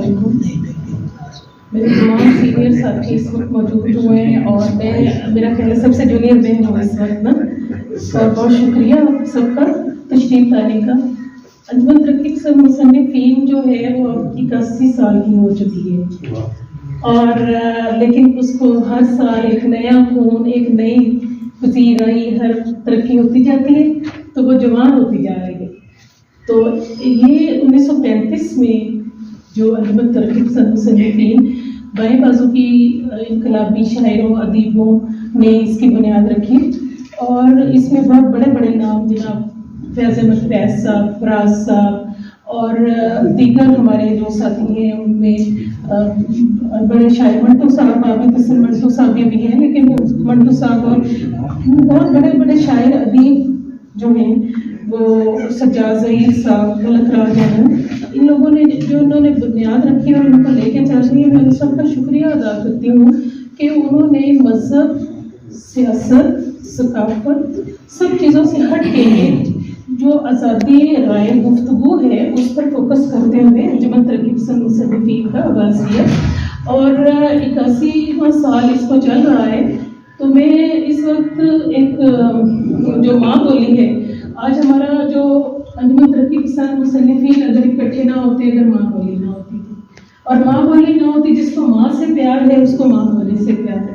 علیکم. میرے تمام سینئر ساتھی اس وقت موجود ہوئے ہیں اور میں میرا خیال ہے سب سے جونیئر بہن ہوں اس وقت نا. اور بہت شکریہ آپ سب کا تشریف لانے کا. انجمن ترقی پسند مصنفین جو ہے وہ 81 سال کی ہو چکی ہے اور لیکن اس کو ہر سال ایک نیا خون، ایک نئی پذیرائی، ہر ترقی ہوتی جاتی ہے تو وہ جوان ہوتی جا رہی ہے. تو یہ 1935 میں جو انجمن ترقی پسند مصنفین بائیں بازو کی انقلابی شاعروں ادیبوں نے اس کی بنیاد رکھی اور اس میں بہت بڑے بڑے نام جناب فیض احمد فیض صاحب، فراز صاحب اور دیگر ہمارے جو ساتھی ہیں ان میں بڑے شاعر منٹو صاحب، عابد حسن منٹو صاحب بھی ہیں، لیکن منٹو صاحب اور بہت بڑے بڑے شاعر ادیب جو ہیں وہ سجاد ظہیر صاحب، ملک راج احمد، ان لوگوں نے جو انہوں نے بنیاد رکھی اور ان کو لے کے چل رہی ہے. میں ان سب کا شکریہ ادا کرتی ہوں کہ انہوں نے مذہب، سیاست، ثقافت سب چیزوں سے ہٹ کے جو آزادی رائے گفتگو ہے اس پر فوکس کرتے ہوئے انجمن ترقی پسند مصنفین کا آغاز کیا اور 81واں سال اس کو چل رہا ہے. تو میں اس وقت ایک جو ماں بولی ہے، آج ہمارا جو انجمن ترقی پسند مصنفین اگر اکٹھے نہ ہوتے اگر ماں بولی نہ ہوتی اور ماں بولی نہ ہوتی، جس کو ماں سے پیار ہے اس کو ماں بولی سے پیار ہے.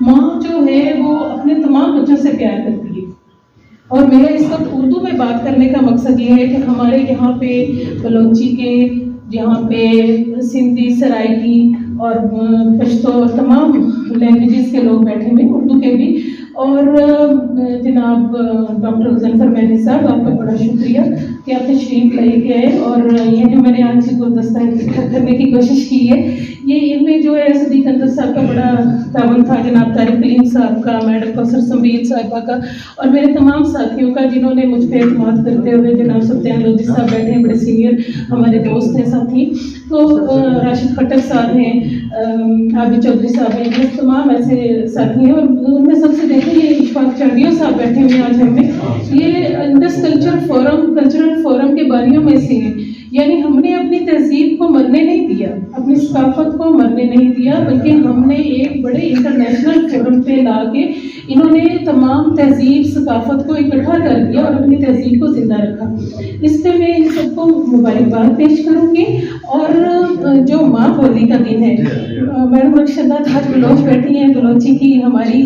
ماں جو ہے وہ اپنے تمام بچوں سے پیار کرتی ہے اور میرا اس وقت اردو میں بات کرنے کا مقصد یہ ہے کہ ہمارے یہاں پہ بلوچی کے، یہاں پہ سندھی، سرائکی اور پشتو اور تمام لینگویجز کے لوگ بیٹھے ہوئے، اردو کے بھی. اور جناب ڈاکٹر مظفر مہدی صاحب، آپ کا بڑا شکریہ کہ آپ تشریف لے کے آئے اور یہ جو میں نے آج گلدستہ اکٹھا کرنے کی کوشش کی ہے، یہ ان میں جو ہے صدیق اندر صاحب کا بڑا تعاون تھا، جناب طارق کلیم صاحب کا، میڈم کوثر سمیر صاحبہ کا اور میرے تمام ساتھیوں کا جنہوں نے مجھ پہ اعتماد کرتے ہوئے، جناب ستیان لودھی صاحب بیٹھے ہیں، بڑے سینئر ہمارے دوست ہیں ساتھی، تو راشد خٹک صاحب ہیں، عابد چودھری صاحب ہیں، یہ تمام ایسے ساتھی ہیں اور ان میں سب سے دیکھیں یہ اشفاق چاندیو صاحب بیٹھے ہوئے ہیں آج ہم میں. یہ انڈس کلچرل فورم کے باریوں میں سے ہیں. یعنی ہم نے اپنی تہذیب کو مرنے نہیں دیا، اپنی ثقافت کو مرنے نہیں دیا، بلکہ ہم نے ایک بڑے انٹرنیشنل فورم پہ لا کے انہوں نے تمام تہذیب ثقافت کو اکٹھا کر دیا اور اپنی تہذیب کو زندہ رکھا. اس پہ میں ان سب کو مبارکباد پیش کروں گی. اور جو ماں بولی کا دن ہے، میڈم رکشدہ آج بلوچ بیٹھی ہیں، بلوچی کی ہماری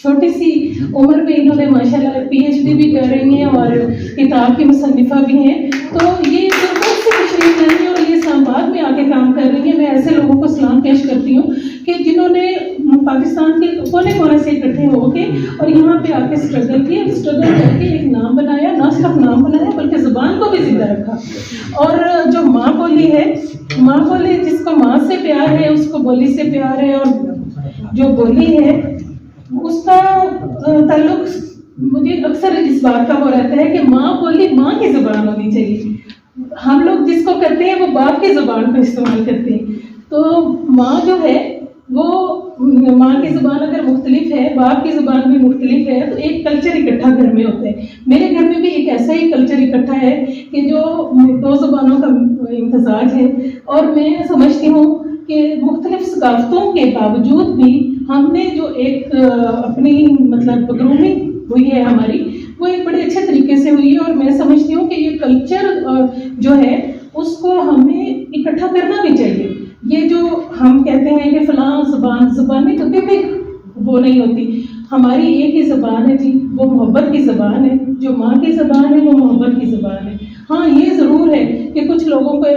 چھوٹی سی عمر میں انہوں نے ماشاءاللہ PhD بھی کر رہی ہیں اور کتاب کی مصنفہ بھی ہیں. تو یہ بہت سے تشریف لائی ہیں اور یہ اسلام آباد میں آ کے کام کر رہی ہیں. میں ایسے لوگوں کو سلام پیش کرتی ہوں کہ جنہوں نے پاکستان کے کونے کونے سے اکٹھے ہو کے اور یہاں پہ آ کے اسٹرگل کیا، اسٹرگل کر کے ایک نام بنایا، نہ صرف نام بنایا بلکہ زبان کو بھی زندہ رکھا. اور جو ماں بولی ہے، ماں بولی جس کو ماں سے پیار ہے اس کو بولی سے پیار ہے. اور جو بولی ہے اس کا تعلق مجھے اکثر اس بات کا وہ رہتا ہے کہ ماں بولی ماں کی زبان ہونی چاہیے. ہم لوگ جس کو کرتے ہیں وہ باپ کی زبان کو استعمال کرتے ہیں. تو ماں جو ہے وہ ماں کی زبان اگر مختلف ہے، باپ کی زبان بھی مختلف ہے، تو ایک کلچر اکٹھا گھر میں ہوتا ہے. میرے گھر میں بھی ایک ایسا ہی کلچر اکٹھا ہے کہ جو 2 زبانوں کا امتزاج ہے. اور میں سمجھتی ہوں کہ مختلف ثقافتوں کے باوجود بھی ہم نے جو ایک اپنی مطلب گرومنگ ہوئی ہے ہماری، وہ ایک بڑے اچھے طریقے سے ہوئی ہے. اور میں سمجھتی ہوں کہ یہ کلچر جو ہے اس کو ہمیں اکٹھا کرنا بھی چاہیے. یہ جو ہم کہتے ہیں کہ فلاں زبانیں کبھی بھی وہ نہیں ہوتی. ہماری ایک ہی زبان ہے جی، وہ محبت کی زبان ہے. جو ماں کی زبان ہے وہ محبت کی زبان ہے. ہاں یہ ضرور ہے کہ کچھ لوگوں کو،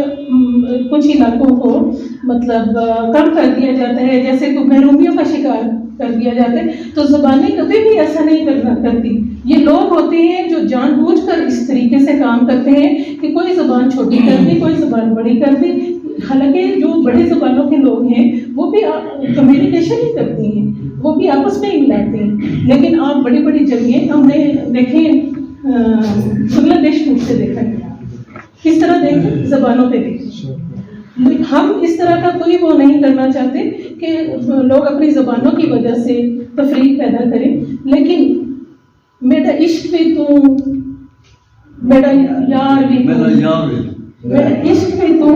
کچھ علاقوں کو مطلب کم کر دیا جاتا ہے، جیسے کہ محرومیوں کا شکار کر دیا جاتا ہے. تو زبانیں کبھی بھی ایسا نہیں کرتی. یہ لوگ ہوتے ہیں جو جان بوجھ کر اس طریقے سے کام کرتے ہیں کہ کوئی زبان چھوٹی کر دی، کوئی زبان بڑی کر دی. حالانکہ جو بڑی زبانوں کے لوگ ہیں وہ بھی کمیونیکیشن ہی کرتے ہیں، وہ بھی آپس میں ہی ملاتے ہیں. لیکن آپ بڑی بڑی جگہیں ہم نے دیکھیں، بنگلہ دیش میں سے دیکھا گیا، کس طرح دیکھیں زبانوں پہ دیکھیں. ہم اس طرح کا کوئی وہ نہیں کرنا چاہتے کہ لوگ اپنی زبانوں کی وجہ سے تفریق پیدا کریں. لیکن میرا عشق بھی تو، میرا یار بھی تو، میرا عشق بھی تو،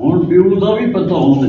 ਹੁਣ ਪਿਓ ਦਾ ਵੀ ਪਤਾ ਹੁੰਦਾ